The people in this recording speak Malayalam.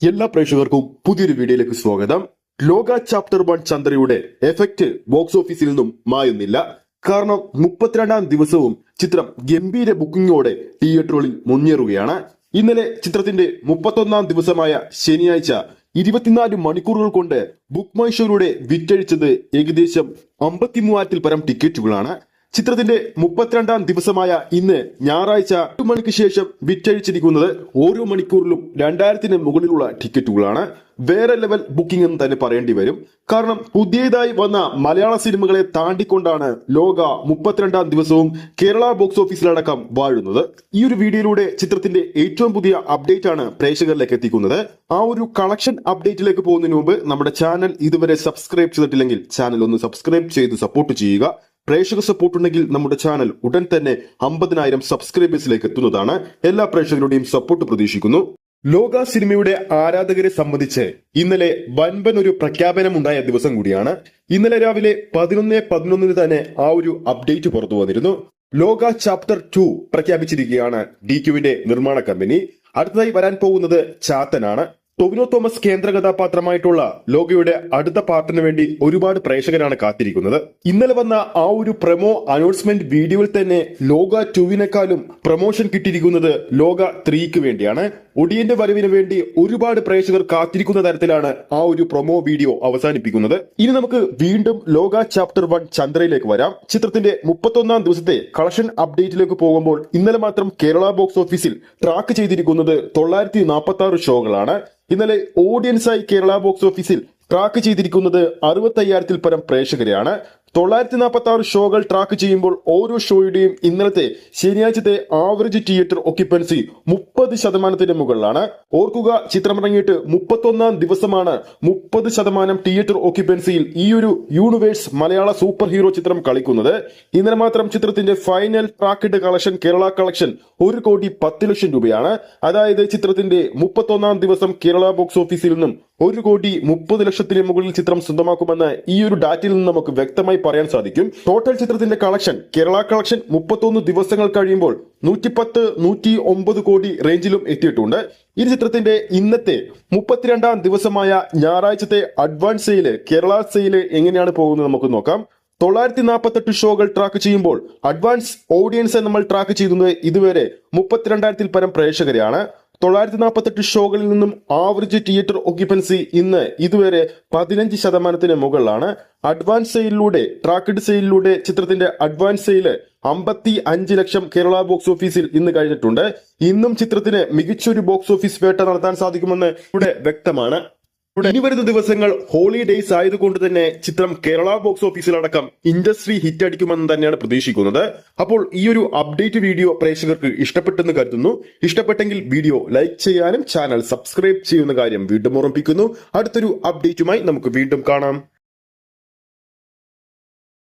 എല്ലാ പ്രേക്ഷകർക്കും പുതിയൊരു വീഡിയോയിലേക്ക് സ്വാഗതം. ലോക ചാപ്റ്റർ 1 ചന്ദ്രയുടെ എഫക്റ്റ് ബോക്സ് ഓഫീസിൽ നിന്നും മായുന്നില്ല. കാരണം 32-ാം ദിവസവും ചിത്രം ഗംഭീര ബുക്കിംഗോടെ തിയേറ്ററുകളിൽ മുന്നേറുകയാണ്. ഇന്നലെ ചിത്രത്തിന്റെ 31-ാം ദിവസമായ ശനിയാഴ്ച 24 മണിക്കൂറുകൾ കൊണ്ട് ബുക്ക് മൈ ഷോയിലൂടെ വിറ്റഴിച്ചത് ഏകദേശം 53,000-ൽ പരം ടിക്കറ്റുകളാണ്. ചിത്രത്തിന്റെ 32-ാം ദിവസമായ ഇന്ന് ഞായറാഴ്ച 8 മണിക്ക് ശേഷം വിറ്റഴിച്ചിരിക്കുന്നത് ഓരോ മണിക്കൂറിലും 2000-ന് മുകളിലുള്ള ടിക്കറ്റുകളാണ്. വേറെ ലെവൽ ബുക്കിംഗ് എന്ന് തന്നെ പറയേണ്ടി വരും. കാരണം പുതിയതായി വന്ന മലയാള സിനിമകളെ താണ്ടിക്കൊണ്ടാണ് ലോക 32-ാം ദിവസവും കേരള ബോക്സ് ഓഫീസിലടക്കം വാഴുന്നത്. ഈ ഒരു വീഡിയോയിലൂടെ ചിത്രത്തിന്റെ ഏറ്റവും പുതിയ അപ്ഡേറ്റ് ആണ് പ്രേക്ഷകരിലേക്ക് എത്തിക്കുന്നത്. ആ ഒരു കളക്ഷൻ അപ്ഡേറ്റിലേക്ക് പോകുന്നതിന് മുമ്പ് നമ്മുടെ ചാനൽ ഇതുവരെ സബ്സ്ക്രൈബ് ചെയ്തിട്ടില്ലെങ്കിൽ ചാനൽ ഒന്ന് സബ്സ്ക്രൈബ് ചെയ്ത് സപ്പോർട്ട് ചെയ്യുക. പ്രേക്ഷക സപ്പോർട്ട് ഉണ്ടെങ്കിൽ നമ്മുടെ ചാനൽ ഉടൻ തന്നെ 50,000 സബ്സ്ക്രൈബേഴ്സിലേക്ക് എത്തുന്നതാണ്. എല്ലാ പ്രേക്ഷകരുടെയും സപ്പോർട്ട് പ്രതീക്ഷിക്കുന്നു. ലോക സിനിമയുടെ ആരാധകരെ സംബന്ധിച്ച് ഇന്നലെ വൻപൻ ഒരു പ്രഖ്യാപനം ഉണ്ടായ ദിവസം കൂടിയാണ്. ഇന്നലെ രാവിലെ 11:11 തന്നെ ആ ഒരു അപ്ഡേറ്റ് പുറത്തു വന്നിരുന്നു. ലോക ചാപ്റ്റർ 2 പ്രഖ്യാപിച്ചിരിക്കുകയാണ് DQവിന്റെ നിർമ്മാണ കമ്പനി. അടുത്തതായി വരാൻ പോകുന്നത് ചാത്തനാണ്. ടൊവിനോ തോമസ് കേന്ദ്ര കഥാപാത്രമായിട്ടുള്ള ലോകയുടെ അടുത്ത പാർട്ടിന് വേണ്ടി ഒരുപാട് പ്രേക്ഷകരാണ് കാത്തിരിക്കുന്നത്. ഇന്നലെ വന്ന ആ ഒരു പ്രൊമോ അനൗൺസ്മെന്റ് വീഡിയോയിൽ തന്നെ ലോക 2വിനേക്കാളും പ്രൊമോഷൻ കിട്ടിയിരിക്കുന്നത് ലോക 3ക്ക് വേണ്ടിയാണ്. ഒടിയന്റെ വരവിന് വേണ്ടി ഒരുപാട് പ്രേക്ഷകർ കാത്തിരിക്കുന്ന തരത്തിലാണ് ആ ഒരു പ്രൊമോ വീഡിയോ അവസാനിപ്പിക്കുന്നത്. ഇനി നമുക്ക് വീണ്ടും ലോക ചാപ്റ്റർ 1 ചന്ദ്രയിലേക്ക് വരാം. ചിത്രത്തിന്റെ 31-ാം ദിവസത്തെ കളക്ഷൻ അപ്ഡേറ്റിലേക്ക് പോകുമ്പോൾ ഇന്നലെ മാത്രം കേരള ബോക്സ് ഓഫീസിൽ ട്രാക്ക് ചെയ്തിരിക്കുന്നത് 946 ഷോകളാണ്. ഇന്നലെ ഓഡിയൻസായി കേരള ബോക്സ് ഓഫീസിൽ ട്രാക്ക് ചെയ്തിരിക്കുന്നത് 65,000-ൽ പരം പ്രേക്ഷകരെയാണ്. 946 ഷോകൾ ട്രാക്ക് ചെയ്യുമ്പോൾ ഓരോ ഷോയുടെയും ഇന്നലത്തെ ശനിയാഴ്ചത്തെ ആവറേജ് തിയേറ്റർ ഒക്യുപ്പൻസി 30% മുകളിലാണ്. ഓർക്കുക, ചിത്രമിറങ്ങിയിട്ട് 31-ാം ദിവസമാണ് 30% തിയേറ്റർ ഒക്യുപ്പൻസിയിൽ ഈ ഒരു യൂണിവേഴ്സ് മലയാള സൂപ്പർ ഹീറോ ചിത്രം കളിക്കുന്നത്. ഇന്നലെ മാത്രം ചിത്രത്തിന്റെ ഫൈനൽ ട്രാക്കിഡ് കളക്ഷൻ കേരള കളക്ഷൻ 1,10,00,000 രൂപയാണ്. അതായത് ചിത്രത്തിന്റെ 31-ാം ദിവസം കേരള ബോക്സ് ഓഫീസിൽ നിന്നും 1,30,00,000-ന് മുകളിൽ ചിത്രം സ്വന്തമാക്കുമെന്ന് ഈ ഒരു ഡാറ്റയിൽ നിന്ന് നമുക്ക് വ്യക്തമായി പറയാൻ സാധിക്കും. ടോട്ടൽ ചിത്രത്തിന്റെ കളക്ഷൻ കേരള കളക്ഷൻ 31 ദിവസങ്ങൾ കഴിയുമ്പോൾ 110-109 കോടി റേഞ്ചിലും എത്തിയിട്ടുണ്ട്. ഈ ചിത്രത്തിന്റെ ഇന്നത്തെ 32-ാം ദിവസമായ ഞായറാഴ്ചത്തെ അഡ്വാൻസ് സെയില് കേരള സെയില് എങ്ങനെയാണ് പോകുന്നത് നമുക്ക് നോക്കാം. 948 ഷോകൾ ട്രാക്ക് ചെയ്യുമ്പോൾ അഡ്വാൻസ് ഓഡിയൻസ് നമ്മൾ ട്രാക്ക് ചെയ്യുന്നത് ഇതുവരെ 32,000-ൽ പരം പ്രേക്ഷകരെയാണ്. 948 ഷോകളിൽ നിന്നും ആവറേജ് തിയേറ്റർ ഒക്യുപ്പൻസി ഇന്ന് ഇതുവരെ 15%-ന് മുകളിലാണ്. അഡ്വാൻസ് സെയിലിലൂടെ ട്രാക്കഡ് സെയിലിലൂടെ ചിത്രത്തിന്റെ അഡ്വാൻസ് സെയില് 55 ലക്ഷം കേരള ബോക്സ് ഓഫീസിൽ ഇന്ന് കഴിഞ്ഞിട്ടുണ്ട്. ഇന്നും ചിത്രത്തിന് മികച്ചൊരു ബോക്സ് ഓഫീസ് വേട്ട നടത്താൻ സാധിക്കുമെന്ന് ഇവിടെ വ്യക്തമാണ്. ഇനി വരുന്ന ദിവസങ്ങൾ ഹോളിഡേയ്സ് ആയതുകൊണ്ട് തന്നെ ചിത്രം കേരള ബോക്സ് ഓഫീസിലടക്കം ഇൻഡസ്ട്രി ഹിറ്റ് അടിക്കുമെന്ന് തന്നെയാണ് പ്രതീക്ഷിക്കുന്നത്. അപ്പോൾ ഈ ഒരു അപ്ഡേറ്റ് വീഡിയോ പ്രേക്ഷകർക്ക് ഇഷ്ടപ്പെട്ടെന്ന് കരുതുന്നു. ഇഷ്ടപ്പെട്ടെങ്കിൽ വീഡിയോ ലൈക്ക് ചെയ്യാനും ചാനൽ സബ്സ്ക്രൈബ് ചെയ്യുന്ന കാര്യം വീണ്ടും ഓർമ്മിപ്പിക്കുന്നു. അടുത്തൊരു അപ്ഡേറ്റുമായി നമുക്ക് വീണ്ടും കാണാം.